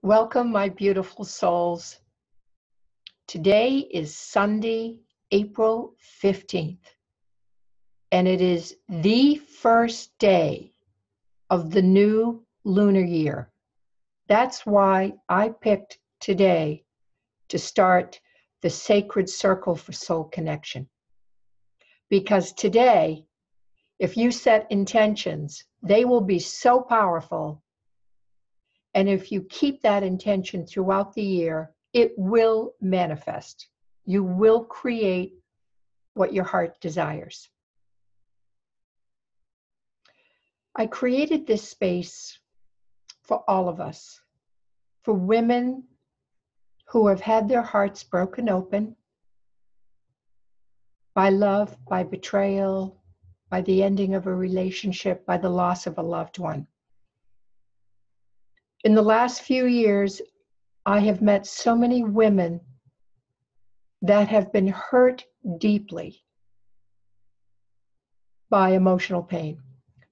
Welcome, my beautiful souls. Today is Sunday, April 15th, and it is the first day of the new lunar year. That's why I picked today to start the Sacred Circle for Soul Connection. Because today, if you set intentions, they will be so powerful. And if you keep that intention throughout the year, it will manifest. You will create what your heart desires. I created this space for all of us, for women who have had their hearts broken open by love, by betrayal, by the ending of a relationship, by the loss of a loved one. In the last few years, I have met so many women that have been hurt deeply by emotional pain,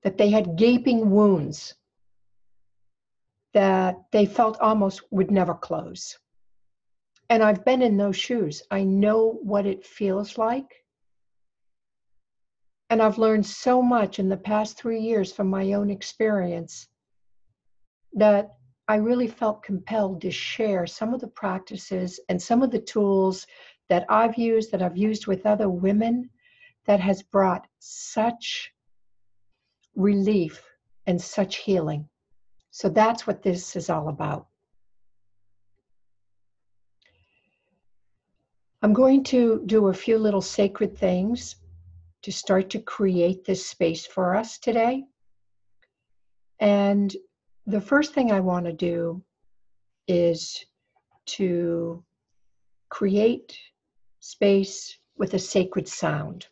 that they had gaping wounds that they felt almost would never close. And I've been in those shoes. I know what it feels like. And I've learned so much in the past 3 years from my own experience that I really felt compelled to share some of the practices and some of the tools that I've used with other women, that has brought such relief and such healing. So that's what this is all about. I'm going to do a few little sacred things to start to create this space for us today. And the first thing I want to do is to create space with a sacred sound.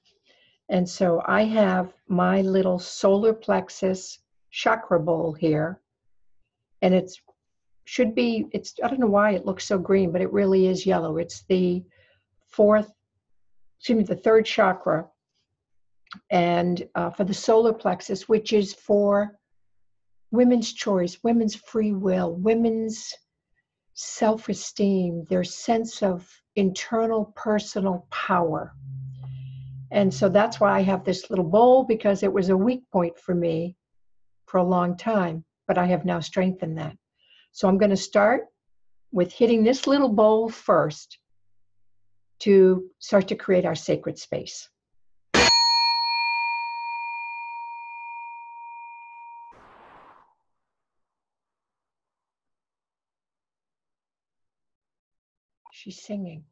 And so I have my little solar plexus chakra bowl here. And I don't know why it looks so green, but it really is yellow. It's the third chakra. And for the solar plexus, which is for women's choice, women's free will, women's self-esteem, their sense of internal personal power. And so that's why I have this little bowl, because it was a weak point for me for a long time, but I have now strengthened that. So I'm going to start with hitting this little bowl first to start to create our sacred space. She's singing.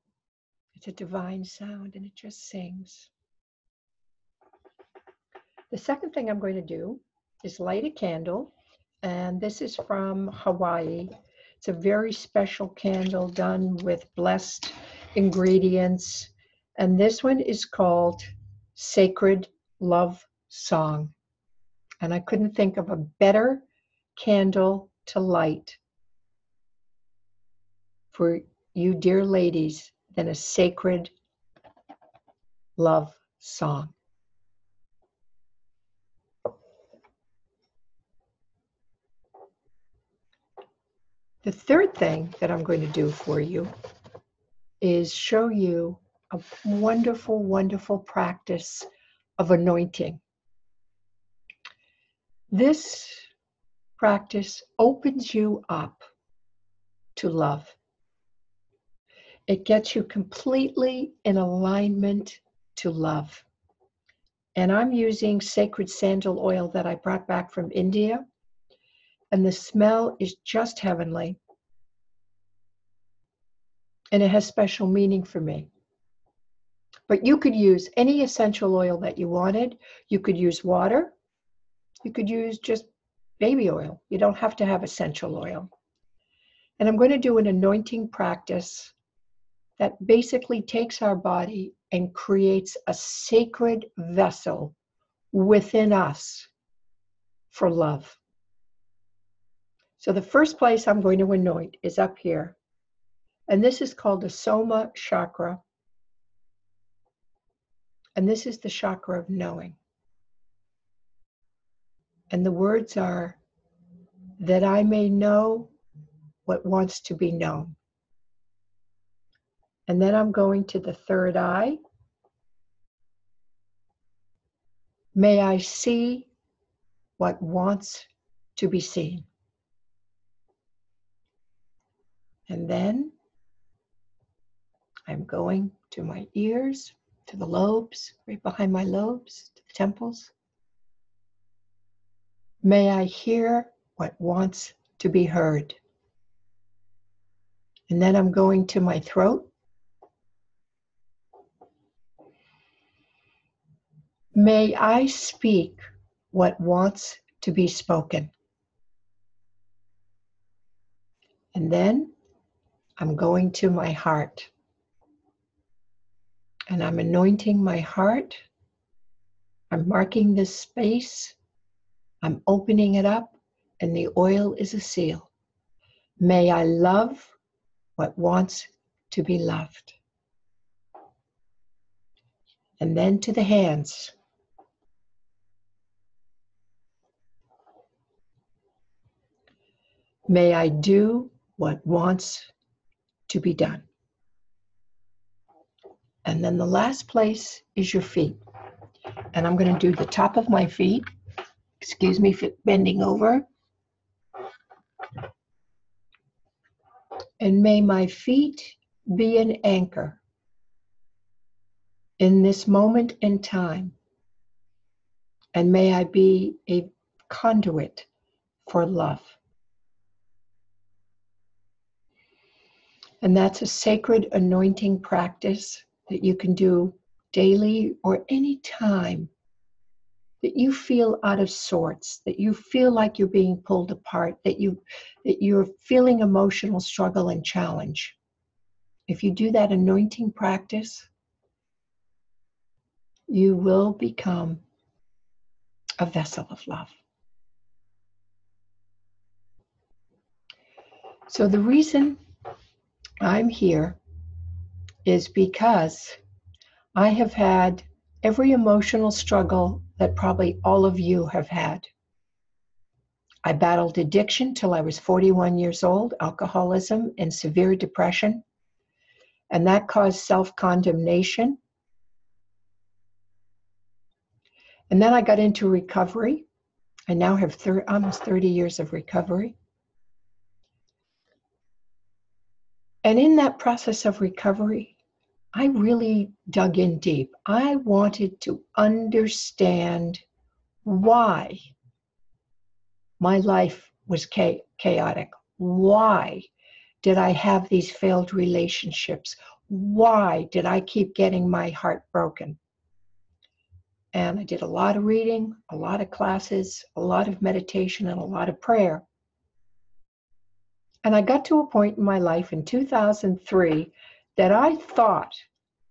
It's a divine sound, and it just sings. The second thing I'm going to do is light a candle, and this is from Hawaii. It's a very special candle done with blessed ingredients, and this one is called Sacred Love Song. And I couldn't think of a better candle to light for you dear ladies than a sacred love song. The third thing that I'm going to do for you is show you a wonderful, wonderful practice of anointing. This practice opens you up to love. It gets you completely in alignment to love. And I'm using sacred sandal oil that I brought back from India. And the smell is just heavenly. And it has special meaning for me. But you could use any essential oil that you wanted. You could use water. You could use just baby oil. You don't have to have essential oil. And I'm going to do an anointing practice that basically takes our body and creates a sacred vessel within us for love. So the first place I'm going to anoint is up here. And this is called the Soma chakra. And this is the chakra of knowing. And the words are, that I may know what wants to be known. And then I'm going to the third eye. May I see what wants to be seen. And then I'm going to my ears, to the lobes, right behind my lobes, to the temples. May I hear what wants to be heard. And then I'm going to my throat. May I speak what wants to be spoken. And then I'm going to my heart. And I'm anointing my heart. I'm marking this space. I'm opening it up, and the oil is a seal. May I love what wants to be loved. And then to the hands. May I do what wants to be done. And then the last place is your feet. And I'm going to do the top of my feet. Excuse me for bending over. And may my feet be an anchor in this moment in time. And may I be a conduit for love. And that's a sacred anointing practice that you can do daily or any time that you feel out of sorts, that you feel like you're being pulled apart, that you're feeling emotional struggle and challenge. If you do that anointing practice, you will become a vessel of love. So the reason I'm here is because I have had every emotional struggle that probably all of you have had. I battled addiction till I was 41 years old, alcoholism and severe depression, and that caused self-condemnation. And then I got into recovery. I now have almost 30 years of recovery. And in that process of recovery, I really dug in deep. I wanted to understand why my life was chaotic. Why did I have these failed relationships? Why did I keep getting my heart broken? And I did a lot of reading, a lot of classes, a lot of meditation, and a lot of prayer. And I got to a point in my life in 2003 that I thought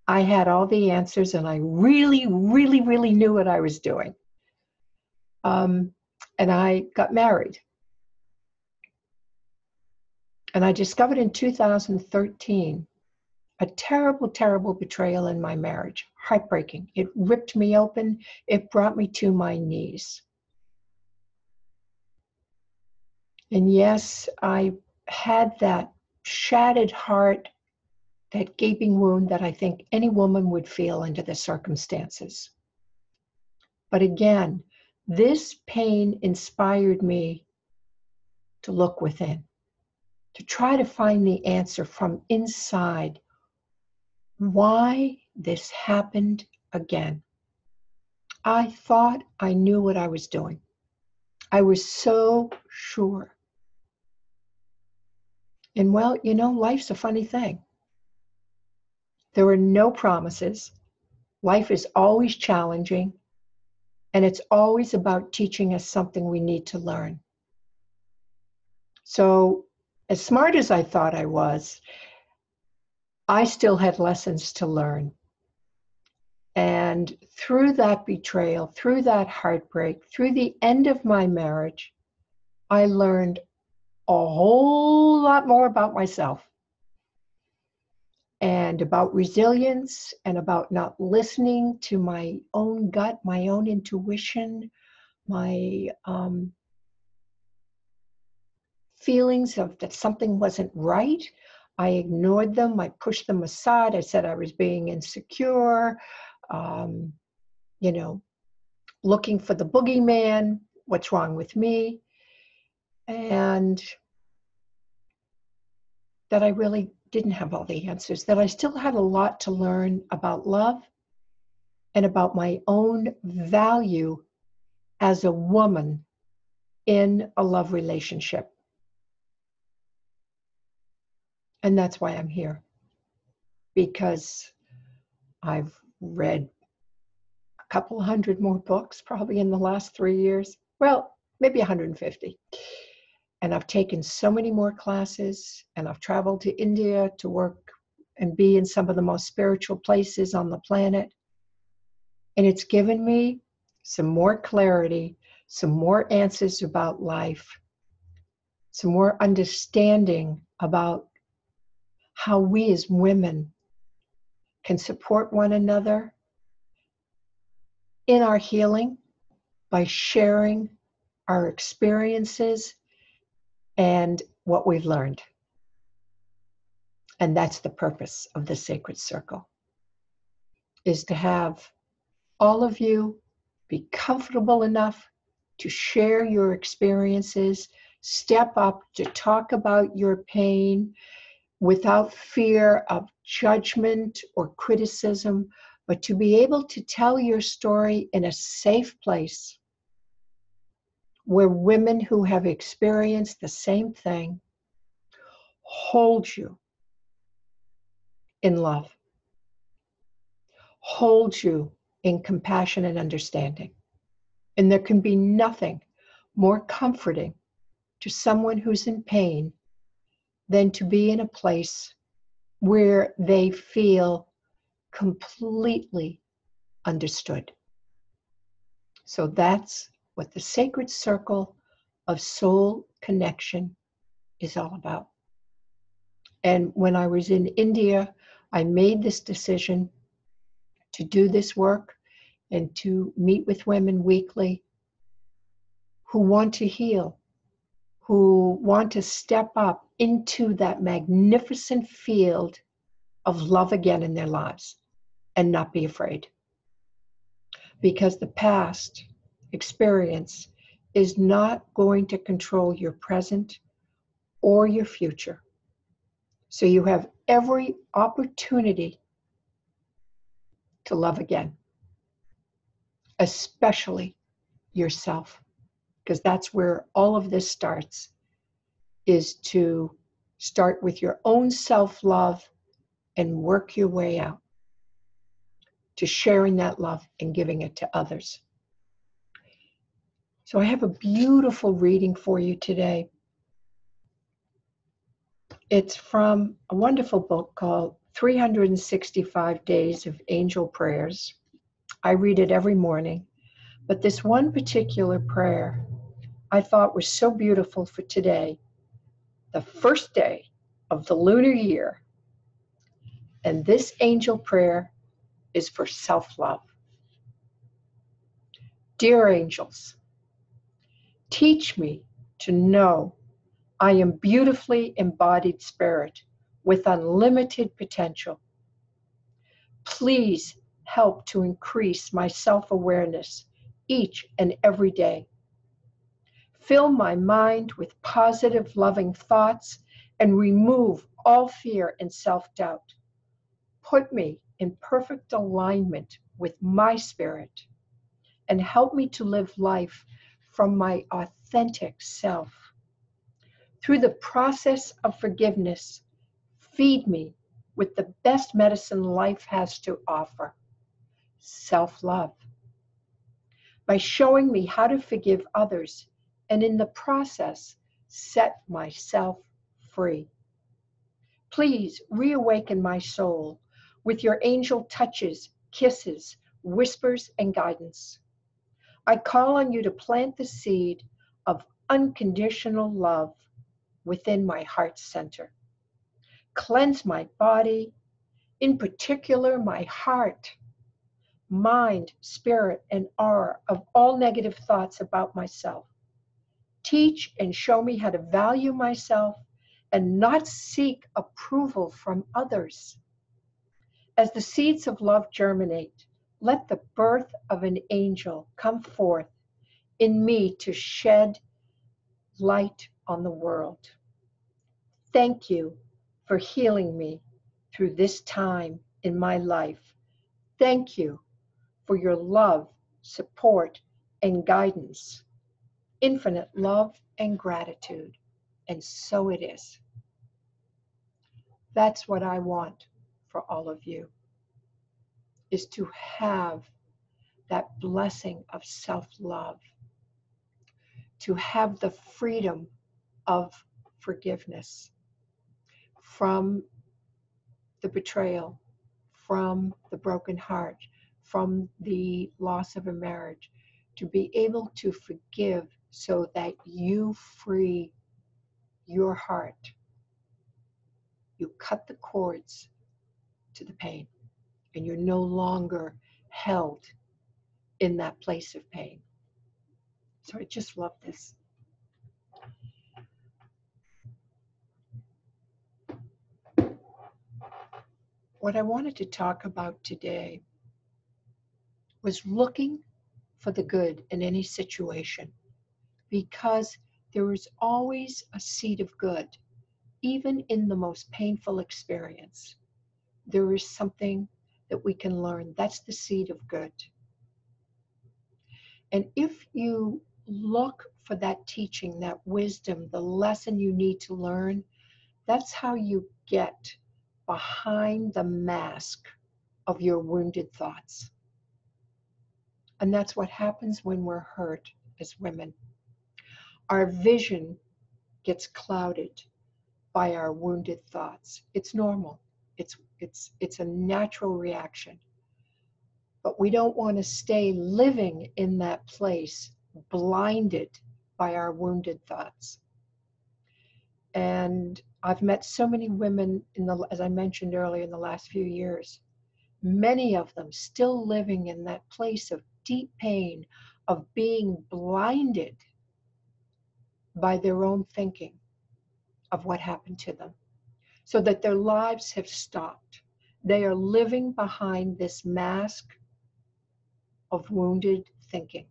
I had all the answers and I really, really, really knew what I was doing. And I got married. And I discovered in 2013 a terrible, terrible betrayal in my marriage. Heartbreaking. It ripped me open. It brought me to my knees. And yes, I had that shattered heart, that gaping wound that I think any woman would feel under the circumstances. But again, this pain inspired me to look within, to try to find the answer from inside. Why this happened again. I thought I knew what I was doing. I was so sure. And well, you know, life's a funny thing. There are no promises. Life is always challenging. And it's always about teaching us something we need to learn. So, as smart as I thought I was, I still had lessons to learn. And through that betrayal, through that heartbreak, through the end of my marriage, I learned a whole lot more about myself and about resilience and about not listening to my own gut, my own intuition, my feelings of that something wasn't right. I ignored them. I pushed them aside. I said I was being insecure, um, you know, looking for the boogeyman. What's wrong with me? And that I really didn't have all the answers, that I still had a lot to learn about love and about my own value as a woman in a love relationship. And that's why I'm here, because I've read a couple hundred more books probably in the last 3 years. Well, maybe 150. And I've taken so many more classes, and I've traveled to India to work and be in some of the most spiritual places on the planet. And it's given me some more clarity, some more answers about life, some more understanding about how we as women can support one another in our healing by sharing our experiences and what we've learned. And that's the purpose of the Sacred Circle, is to have all of you be comfortable enough to share your experiences, step up to talk about your pain without fear of judgment or criticism, but to be able to tell your story in a safe place where women who have experienced the same thing hold you in love, hold you in compassion and understanding. And there can be nothing more comforting to someone who's in pain than to be in a place where they feel completely understood. So that's what the Sacred Circle of Soul Connection is all about. And when I was in India, I made this decision to do this work and to meet with women weekly who want to heal, who want to step up into that magnificent field of love again in their lives and not be afraid. Because the past experience is not going to control your present or your future. So you have every opportunity to love again, especially yourself, because that's where all of this starts, is to start with your own self-love and work your way out to sharing that love and giving it to others. So I have a beautiful reading for you today. It's from a wonderful book called 365 Days of Angel Prayers. I read it every morning, but this one particular prayer I thought was so beautiful for today, the first day of the lunar year. And this angel prayer is for self-love. Dear angels, teach me to know I am beautifully embodied spirit with unlimited potential. Please help to increase my self-awareness each and every day. Fill my mind with positive, loving thoughts and remove all fear and self-doubt. Put me in perfect alignment with my spirit and help me to live life from my authentic self. Through the process of forgiveness, feed me with the best medicine life has to offer, self-love. By showing me how to forgive others and in the process, set myself free. Please reawaken my soul with your angel touches, kisses, whispers, and guidance. I call on you to plant the seed of unconditional love within my heart center. Cleanse my body, in particular my heart, mind, spirit, and aura of all negative thoughts about myself. Teach and show me how to value myself and not seek approval from others. As the seeds of love germinate, let the birth of an angel come forth in me to shed light on the world. Thank you for healing me through this time in my life. Thank you for your love, support, and guidance. Infinite love and gratitude. And so it is. That's what I want for all of you, is to have that blessing of self-love, to have the freedom of forgiveness from the betrayal, from the broken heart, from the loss of a marriage, to be able to forgive so that you free your heart. You cut the cords to the pain, and you're no longer held in that place of pain. So I just love this. What I wanted to talk about today was looking for the good in any situation, because there is always a seed of good. Even in the most painful experience, there is something that we can learn. That's the seed of good. And if you look for that teaching, that wisdom, the lesson you need to learn, that's how you get behind the mask of your wounded thoughts. And that's what happens when we're hurt as women. Our vision gets clouded by our wounded thoughts. It's normal. It's a natural reaction. But we don't want to stay living in that place, blinded by our wounded thoughts. And I've met so many women, as I mentioned earlier, in the last few years, many of them still living in that place of deep pain, of being blinded by their own thinking of what happened to them, so that their lives have stopped. They are living behind this mask of wounded thinking.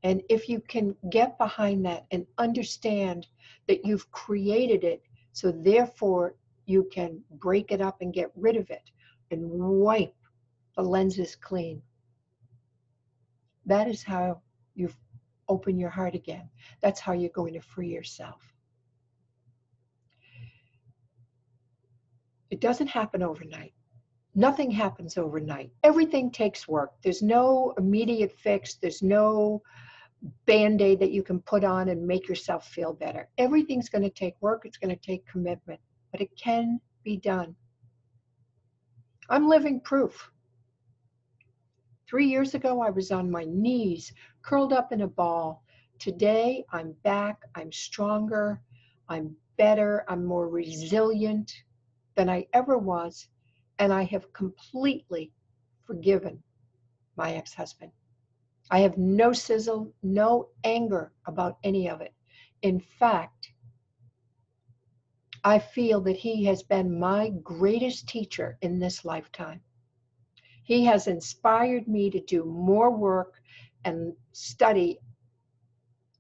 And if you can get behind that and understand that you've created it, so therefore you can break it up and get rid of it and wipe the lenses clean, that is how you open your heart again. That's how you're going to free yourself. It doesn't happen overnight. Nothing happens overnight. Everything takes work. There's no immediate fix. There's no Band-Aid that you can put on and make yourself feel better. Everything's going to take work. It's going to take commitment, but it can be done. I'm living proof. 3 years ago, I was on my knees, curled up in a ball. Today, I'm back. I'm stronger. I'm better. I'm more resilient than I ever was. And I have completely forgiven my ex-husband. I have no sizzle, no anger about any of it. In fact, I feel that he has been my greatest teacher in this lifetime. He has inspired me to do more work and study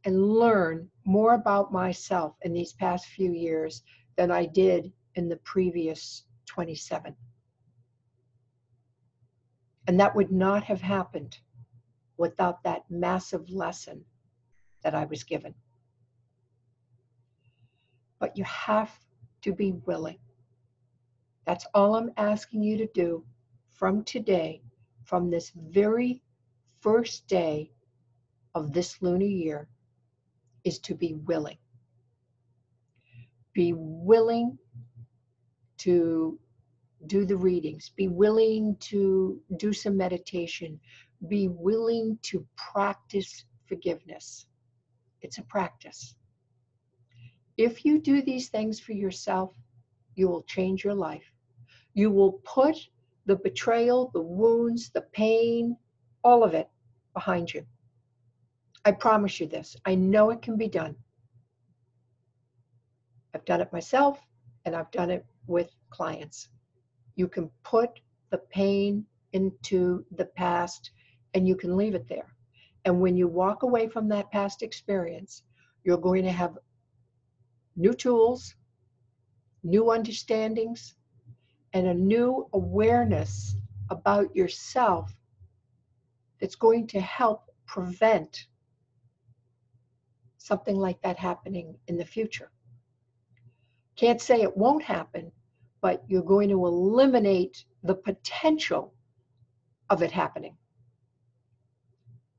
and learn more about myself in these past few years than I did in the previous 27. And that would not have happened without that massive lesson that I was given. But you have to be willing. That's all I'm asking you to do from today, from this very first day of this lunar year, is to be willing. Be willing to do the readings. Be willing to do some meditation. Be willing to practice forgiveness. It's a practice. If you do these things for yourself, you will change your life. You will put the betrayal, the wounds, the pain, all of it behind you. I promise you this. I know it can be done. I've done it myself, and I've done it with clients. You can put the pain into the past, and you can leave it there. And when you walk away from that past experience, you're going to have new tools, new understandings, and a new awareness about yourself that's going to help prevent something like that happening in the future. Can't say it won't happen, but you're going to eliminate the potential of it happening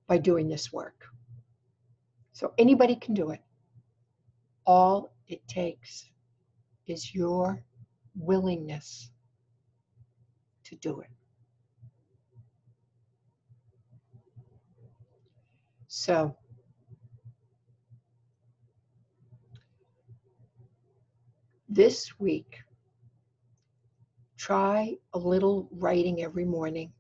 by doing this work. So anybody can do it. All it takes is your willingness to do it. So this week, try a little writing every morning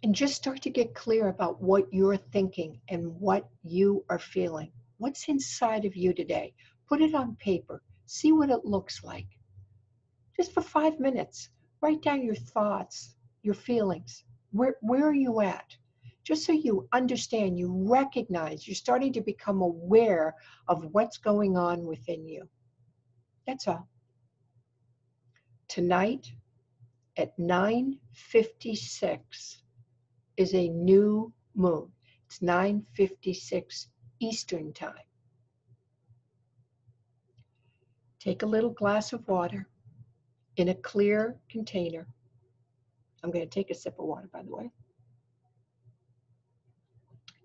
and just start to get clear about what you're thinking and what you are feeling. What's inside of you today? Put it on paper. See what it looks like. Just for 5 minutes, write down your thoughts, your feelings. Where are you at? Just so you understand, you recognize, you're starting to become aware of what's going on within you. That's all. Tonight at 9:56 is a new moon. It's 9:56 Eastern time. Take a little glass of water in a clear container. I'm going to take a sip of water, by the way.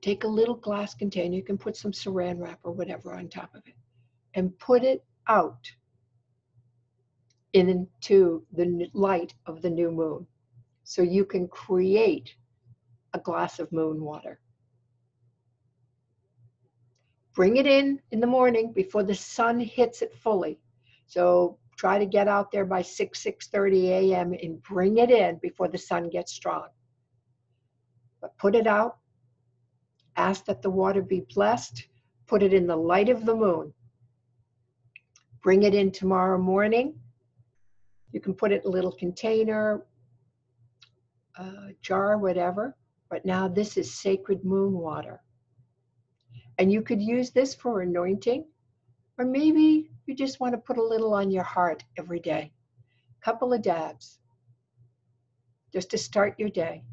Take a little glass container. You can put some saran wrap or whatever on top of it and put it out into the light of the new moon so you can create a glass of moon water. Bring it in the morning before the sun hits it fully. So try to get out there by 6:30 a.m. and bring it in before the sun gets strong. But put it out. Ask that the water be blessed. Put it in the light of the moon. Bring it in tomorrow morning. You can put it in a little container, jar, whatever. But now this is sacred moon water. And you could use this for anointing, or maybe you just want to put a little on your heart every day. A couple of dabs, just to start your day.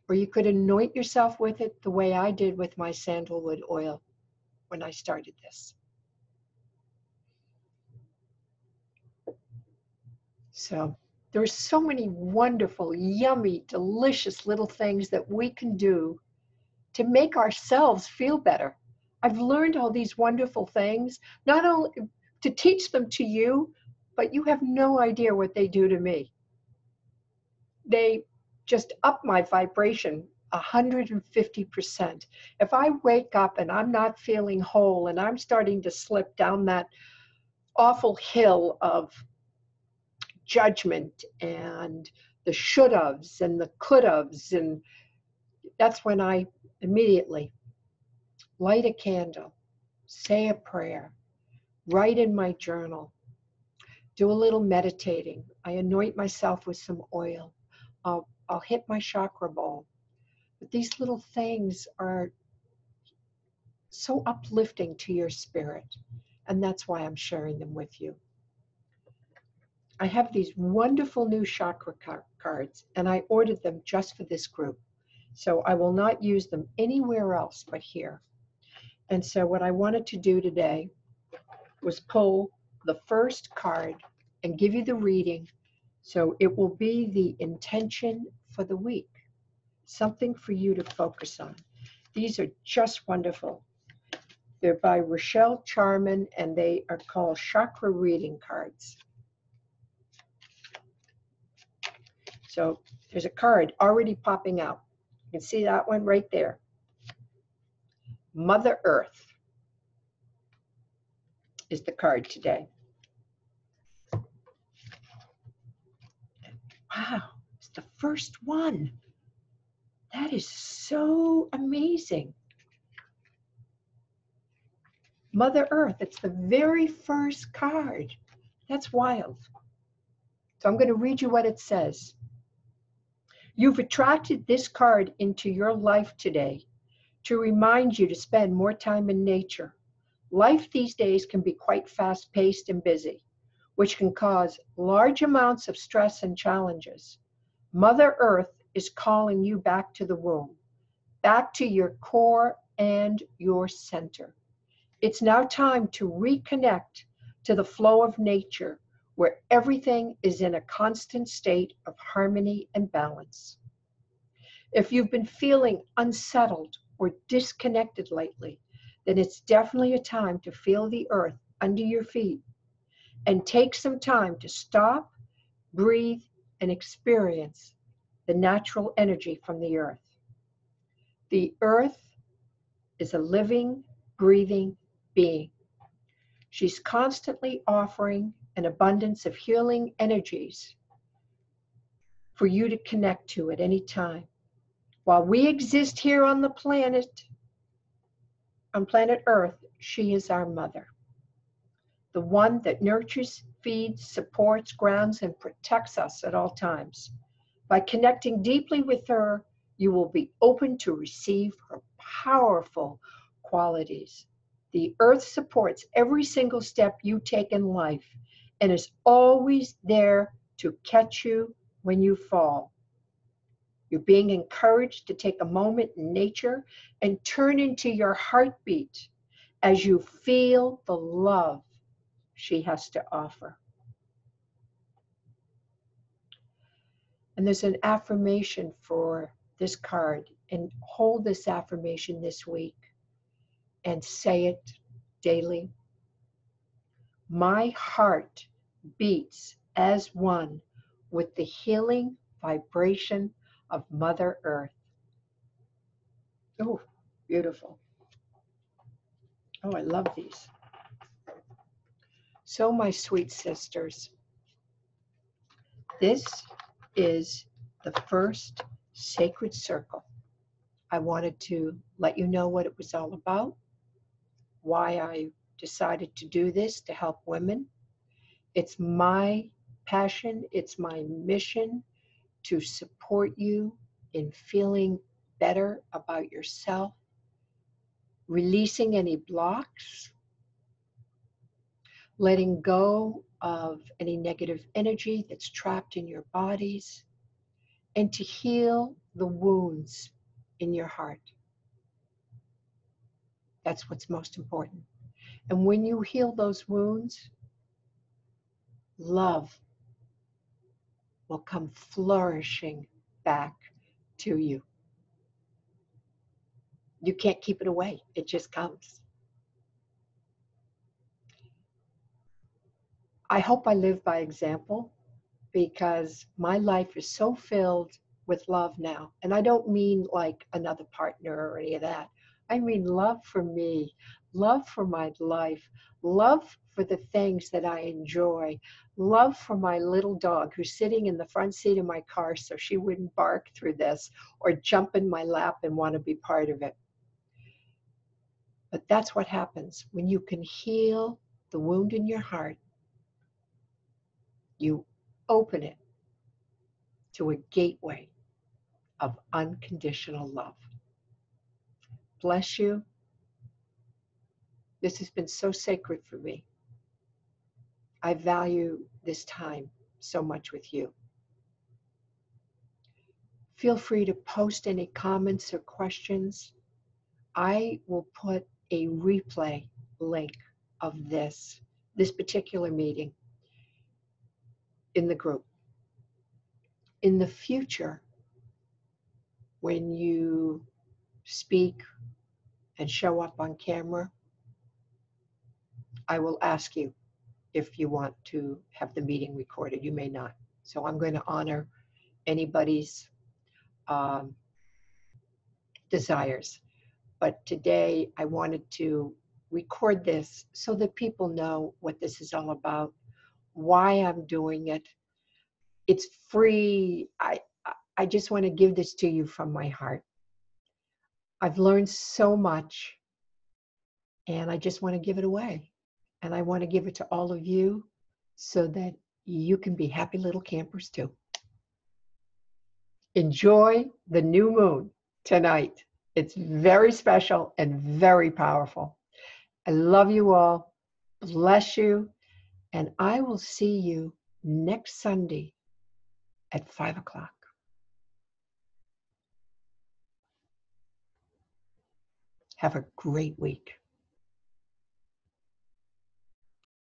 Or you could anoint yourself with it the way I did with my sandalwood oil when I started this. So there are so many wonderful, yummy, delicious little things that we can do to make ourselves feel better. I've learned all these wonderful things, not only to teach them to you, but you have no idea what they do to me. They just up my vibration 150%. If I wake up and I'm not feeling whole and I'm starting to slip down that awful hill of judgment and the should-haves and the could-haves, and that's when I immediately light a candle, say a prayer, write in my journal, do a little meditating. I anoint myself with some oil. I'll hit my chakra ball. But these little things are so uplifting to your spirit, and that's why I'm sharing them with you. I have these wonderful new chakra cards, and I ordered them just for this group. So I will not use them anywhere else but here. And so what I wanted to do today was pull the first card and give you the reading. So it will be the intention for the week, something for you to focus on. These are just wonderful. They're by Rochelle Charman, and they are called chakra reading cards. So there's a card already popping out. You can see that one right there. Mother Earth is the card today. Wow, it's the first one. That is so amazing. Mother Earth, it's the very first card. That's wild. So I'm going to read you what it says. You've attracted this card into your life today to remind you to spend more time in nature. Life these days can be quite fast-paced and busy, which can cause large amounts of stress and challenges. Mother Earth is calling you back to the womb, back to your core and your center. It's now time to reconnect to the flow of nature, where everything is in a constant state of harmony and balance. If you've been feeling unsettled or disconnected lately, then it's definitely a time to feel the earth under your feet and take some time to stop, breathe, and experience the natural energy from the earth. The earth is a living, breathing being. She's constantly offering an abundance of healing energies for you to connect to at any time. While we exist here on the planet, on planet Earth, she is our mother. The one that nurtures, feeds, supports, grounds, and protects us at all times. By connecting deeply with her, you will be open to receive her powerful qualities. The earth supports every single step you take in life and is always there to catch you when you fall. You're being encouraged to take a moment in nature and turn into your heartbeat as you feel the love she has to offer. And there's an affirmation for this card, and hold this affirmation this week and say it daily. My heart beats as one with the healing vibration of Mother Earth. Oh, beautiful. Oh, I love these. So, my sweet sisters, this is the first sacred circle. I wanted to let you know what it was all about, why I decided to do this to help women. It's my passion, it's my mission to support you in feeling better about yourself, releasing any blocks, letting go of any negative energy that's trapped in your bodies, and to heal the wounds in your heart. That's what's most important. And when you heal those wounds, love will come flourishing back to you. You can't keep it away. It just comes. I hope I live by example, because my life is so filled with love now. And I don't mean like another partner or any of that. I mean love for me, love for my life, love for the things that I enjoy, love for my little dog who's sitting in the front seat of my car so she wouldn't bark through this or jump in my lap and want to be part of it. But that's what happens when you can heal the wound in your heart. You open it to a gateway of unconditional love. Bless you. This has been so sacred for me. I value this time so much with you. Feel free to post any comments or questions. I will put a replay link of this particular meeting in the group. In the future, when you speak and show up on camera, I will ask you if you want to have the meeting recorded. You may not. So I'm going to honor anybody's desires. But today I wanted to record this so that people know what this is all about, why I'm doing it. It's free. I just want to give this to you from my heart. I've learned so much, and I just want to give it away. And I want to give it to all of you so that you can be happy little campers too. Enjoy the new moon tonight. It's very special and very powerful. I love you all. Bless you. And I will see you next Sunday at 5 o'clock. Have a great week.